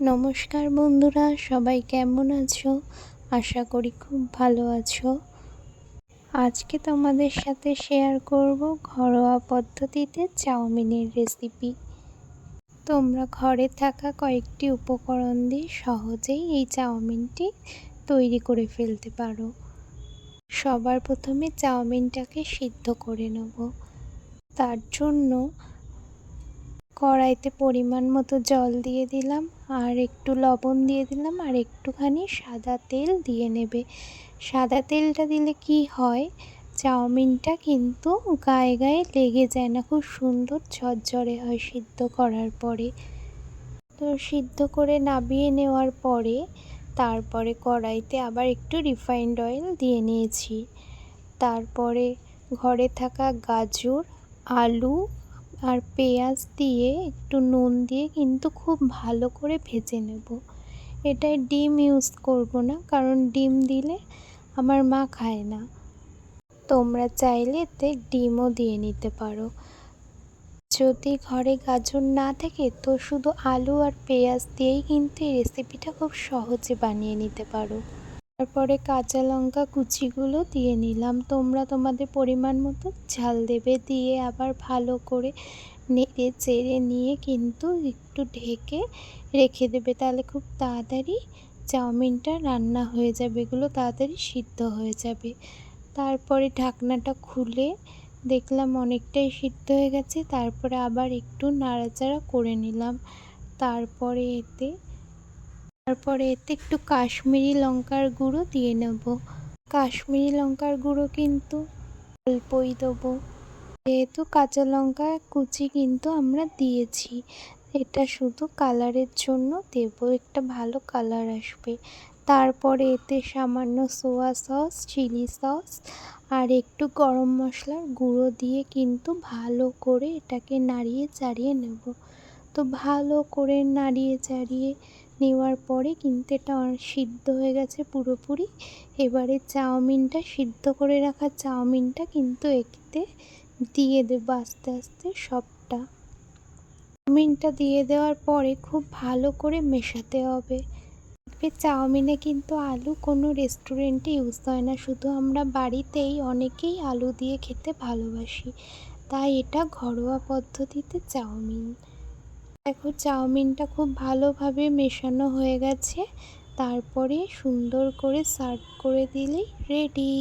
নমস্কার বন্ধুরা, সবাই কেমন আছো? আশা করি খুব ভালো আছো। আজকে তোমাদের সাথে শেয়ার করব ঘরোয়া পদ্ধতিতে চাউমিনের রেসিপি। তোমরা ঘরে থাকা কয়েকটি উপকরণ দিয়ে সহজেই এই চাউমিনটি তৈরি করে ফেলতে পারো। সবার প্রথমে চাউমিনটাকে সিদ্ধ করে নেব। তার জন্য কড়াইতে পরিমাণ মতো জল দিয়ে দিলাম, আর একটু লবণ দিয়ে দিলাম, আর একটুখানি সাদা তেল দিয়ে নেবে। সাদা তেলটা দিলে কি হয়, চাউমিনটা কিন্তু গায়ে গায়ে লেগে যায় না, খুব সুন্দর ঝরঝরে হয় সিদ্ধ করার পরে। তো সিদ্ধ করে নামিয়ে নেওয়ার পরে তারপরে কড়াইতে আবার একটু রিফাইন্ড অয়েল দিয়ে নিয়েছি। তারপরে ঘরে থাকা গাজর, আলু আর পেঁয়াজ দিয়ে একটু নুন দিয়ে কিন্তু খুব ভালো করে ভেজে নেব। এটায় ডিম ইউজ করব না, কারণ ডিম দিলে আমার মা খায় না। তোমরা চাইলে এতে ডিমও দিয়ে নিতে পারো। যদি ঘরে গাজর না থাকে তো শুধু আলু আর পেঁয়াজ দিয়েই কিন্তু এই রেসিপিটা খুব সহজে বানিয়ে নিতে পারো। তারপরে কাঁচা লঙ্কা কুচিগুলো দিয়ে নিলাম। তোমরা তোমাদের পরিমাণ মতো ঝাল দেবে, দিয়ে আবার ভালো করে নেড়ে চেড়ে নিয়ে কিন্তু একটু ঢেকে রেখে দেবে, তাহলে খুব তাড়াতাড়ি চাউমিনটা রান্না হয়ে যাবে, এগুলো তাড়াতাড়ি সিদ্ধ হয়ে যাবে। তারপরে ঢাকনাটা খুলে দেখলাম অনেকটাই সিদ্ধ হয়ে গেছে। তারপরে আবার একটু নাড়াচাড়া করে নিলাম। তারপরে এতে একটু কাশ্মীরি লঙ্কার গুঁড়ো দিয়ে নেব। কাশ্মীরি লঙ্কার গুঁড়ো কিন্তু অল্পই দেবো, যেহেতু কাঁচা লঙ্কা কুচি কিন্তু আমরা দিয়েছি। এটা শুধু কালারের জন্য দেব, একটা ভালো কালার আসবে। তারপরে এতে সামান্য সোয়া সস, চিলি সস আর একটু গরম মশলার গুঁড়ো দিয়ে কিন্তু ভালো করে এটাকে নাড়িয়ে চাড়িয়ে নেব। তো ভালো করে নাড়িয়ে চাড়িয়ে নেওয়ার পরে কিন্তু এটা সিদ্ধ হয়ে গেছে পুরোপুরি। এবারে সিদ্ধ করে রাখা চাউমিনটা কিন্তু এতে দিয়ে দেব আস্তে আস্তে সবটা। চাউমিনটা দিয়ে দেওয়ার পরে খুব ভালো করে মেশাতে হবে। চাউমিনে কিন্তু আলু কোনো রেস্টুরেন্টে ইউজ হয় না, শুধু আমরা বাড়িতেই অনেকেই আলু দিয়ে খেতে ভালোবাসি, তাই এটা ঘরোয়া পদ্ধতিতে চাউমিন। দেখো চাউমিনটা খুব ভালোভাবে মেশানো হয়ে গেছে, তারপরে সুন্দর করে সার্ভ করে দিলেই রেডি।